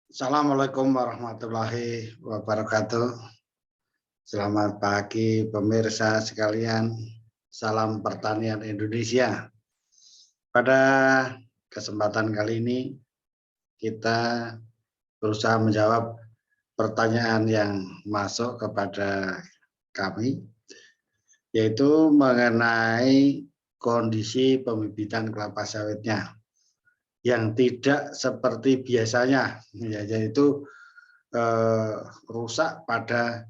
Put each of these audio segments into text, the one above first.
Assalamualaikum warahmatullahi wabarakatuh. Selamat pagi pemirsa sekalian. Salam pertanian Indonesia. Pada kesempatan kali ini kita berusaha menjawab pertanyaan yang masuk kepada kami, yaitu mengenai kondisi pembibitan kelapa sawitnya yang tidak seperti biasanya, yaitu rusak pada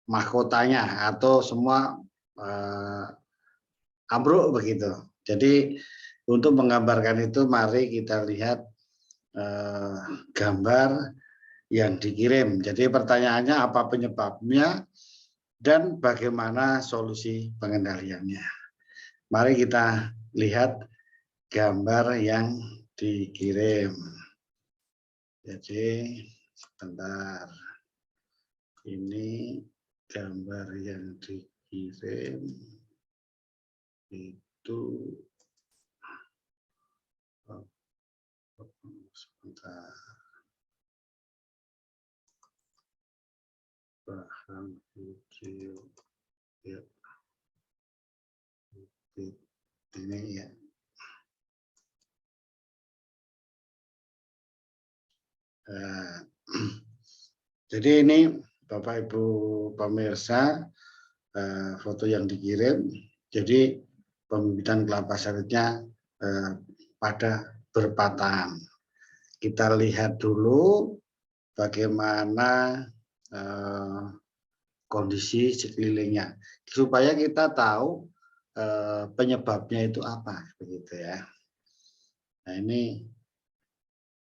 mahkotanya atau semua ambruk begitu. Jadi untuk menggambarkan itu, mari kita lihat gambar yang dikirim. Jadi pertanyaannya apa penyebabnya dan bagaimana solusi pengendaliannya. Mari kita lihat gambar yang dikirim. Jadi sebentar, ini gambar yang dikirim itu sebentar, bahan video ya, ini ya. Jadi ini Bapak Ibu pemirsa, foto yang dikirim. Jadi pembibitan kelapa sawitnya pada berpatahan. Kita lihat dulu bagaimana kondisi sekelilingnya supaya kita tahu penyebabnya itu apa, begitu ya. Nah ini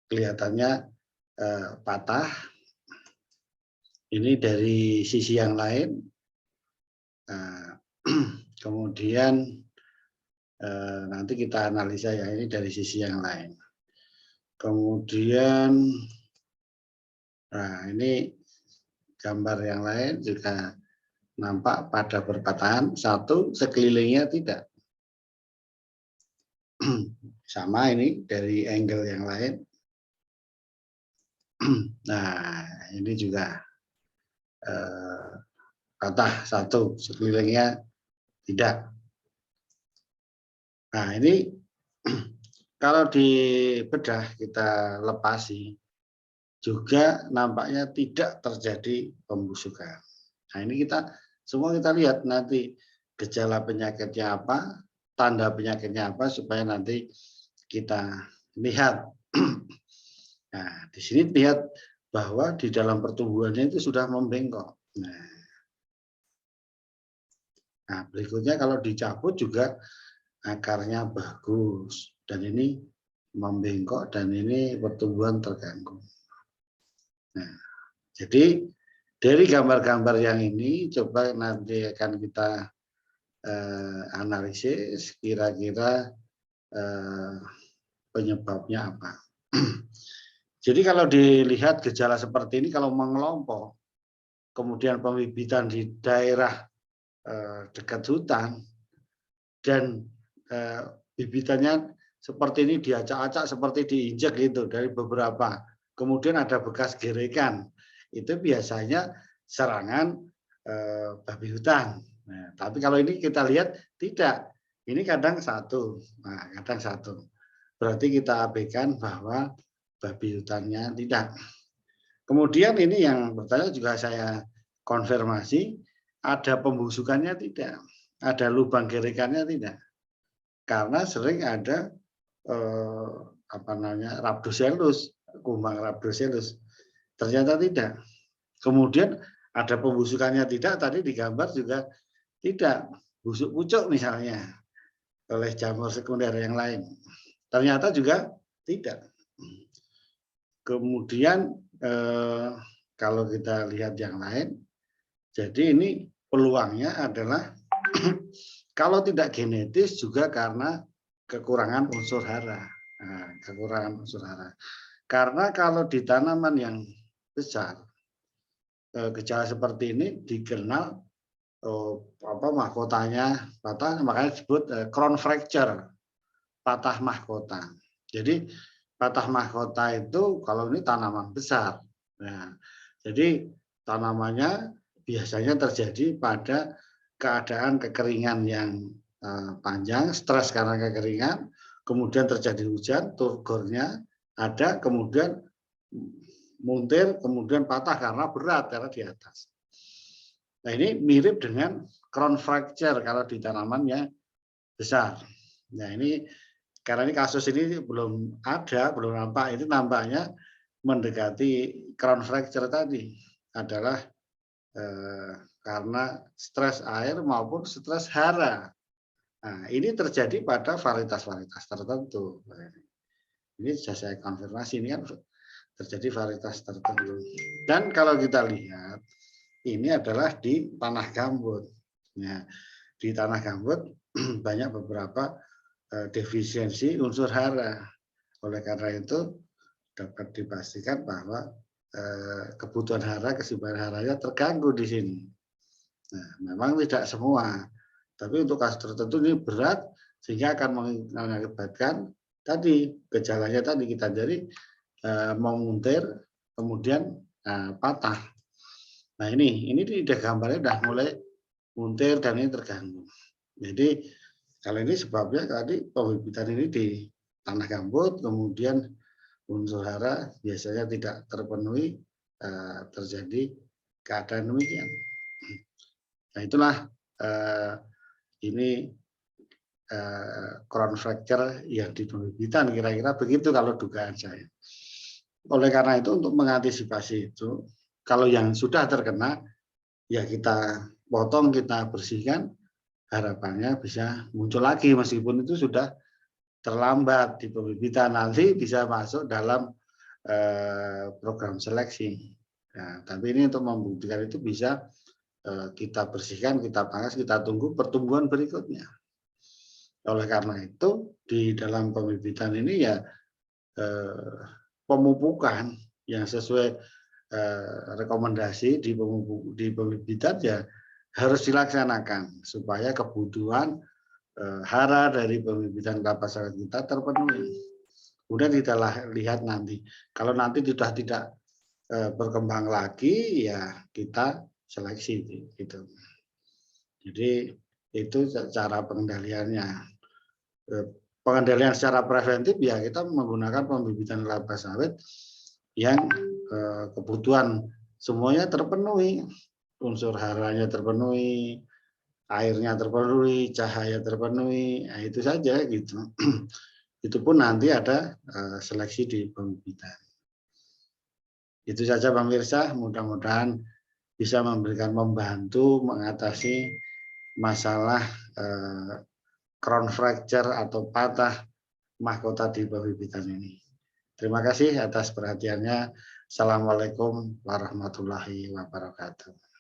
kelihatannya patah. Ini dari sisi yang lain. Kemudian nanti kita analisa ya, ini dari sisi yang lain. Kemudian, nah ini gambar yang lain juga nampak pada berpatahan, satu sekelilingnya tidak. Sama ini dari angle yang lain. Nah ini juga patah satu, sekelilingnya tidak. Nah ini kalau dibedah, kita lepasi, juga nampaknya tidak terjadi pembusukan. Nah ini semua kita lihat nanti gejala penyakitnya apa, tanda penyakitnya apa, supaya nanti kita lihat. Nah di sini lihat bahwa di dalam pertumbuhannya itu sudah membengkok. Nah berikutnya kalau dicabut juga akarnya bagus, dan ini membengkok, dan ini pertumbuhan terganggu. Nah, jadi dari gambar-gambar yang ini coba nanti akan kita analisis kira-kira penyebabnya apa. Jadi kalau dilihat gejala seperti ini, kalau mengelompok, kemudian pembibitan di daerah dekat hutan, dan bibitannya seperti ini diacak-acak, seperti diinjak gitu dari beberapa, kemudian ada bekas gerekan, itu biasanya serangan babi hutan. Nah, tapi kalau ini kita lihat tidak, ini kadang satu, nah kadang satu, berarti kita abaikan bahwa babi hutannya tidak. Kemudian ini yang bertanya juga saya konfirmasi, ada pembusukannya tidak, ada lubang gerekannya tidak, karena sering ada rhabdoceros, kumbang rhabdoceros, ternyata tidak. Kemudian ada pembusukannya tidak, tadi digambar juga tidak, busuk pucuk misalnya oleh jamur sekunder yang lain, ternyata juga tidak. Kemudian kalau kita lihat yang lain, jadi ini peluangnya adalah kalau tidak genetis juga karena kekurangan unsur hara. Nah, kekurangan unsur hara. Karena kalau di tanaman yang besar, gejala seperti ini dikenal mahkotanya patah, makanya disebut crown fracture. patah mahkota. Jadi patah mahkota itu kalau ini tanaman besar. Nah, jadi tanamannya biasanya terjadi pada keadaan kekeringan yang panjang, stres karena kekeringan, kemudian terjadi hujan, turgornya ada, kemudian muntir, kemudian patah karena berat, karena di atas. Nah, ini mirip dengan crown fracture kalau di tanamannya besar. Nah, ini karena ini kasus ini belum ada, belum nampak, itu nampaknya mendekati crown fracture tadi adalah karena stres air maupun stres hara. Nah, ini terjadi pada varietas-varietas tertentu. Ini sudah saya konfirmasi, ini kan terjadi varietas tertentu. Dan kalau kita lihat, ini adalah di tanah gambut. Nah, di tanah gambut banyak beberapa defisiensi unsur hara. Oleh karena itu dapat dipastikan bahwa kebutuhan hara, keseimbangan haranya terganggu di sini. Nah, memang tidak semua, tapi untuk kasus tertentu ini berat sehingga akan mengakibatkan tadi gejalanya tadi kita jadi memuntir, kemudian patah. Nah, ini udah gambarnya udah mulai muntir dan ini terganggu. Jadi kalau ini sebabnya tadi pembibitan ini di tanah gambut, kemudian unsur hara biasanya tidak terpenuhi, terjadi keadaan demikian. Nah, itulah ini crown fracture yang di pembibitan, kira-kira begitu kalau dugaan saya. Oleh karena itu untuk mengantisipasi itu, kalau yang sudah terkena ya kita potong, kita bersihkan, harapannya bisa muncul lagi meskipun itu sudah terlambat di pembibitan, nanti bisa masuk dalam program seleksi. Nah, tapi ini untuk membuktikan itu bisa kita bersihkan, kita pangkas, kita tunggu pertumbuhan berikutnya. Oleh karena itu di dalam pembibitan ini ya pemupukan yang sesuai rekomendasi di pembibitan ya harus dilaksanakan supaya kebutuhan hara dari pembibitan kelapa sawit kita terpenuhi. Kemudian kita lihat nanti, kalau nanti sudah tidak berkembang lagi, ya kita seleksi gitu. Jadi itu cara pengendaliannya. Pengendalian secara preventif ya kita menggunakan pembibitan kelapa sawit yang kebutuhan semuanya terpenuhi, unsur haranya terpenuhi, airnya terpenuhi, cahaya terpenuhi, nah itu saja gitu. Itu pun nanti ada seleksi di pembibitan. Itu saja pemirsa, mudah-mudahan bisa membantu mengatasi masalah crown fracture atau patah mahkota di pembibitan ini. Terima kasih atas perhatiannya. Assalamualaikum warahmatullahi wabarakatuh.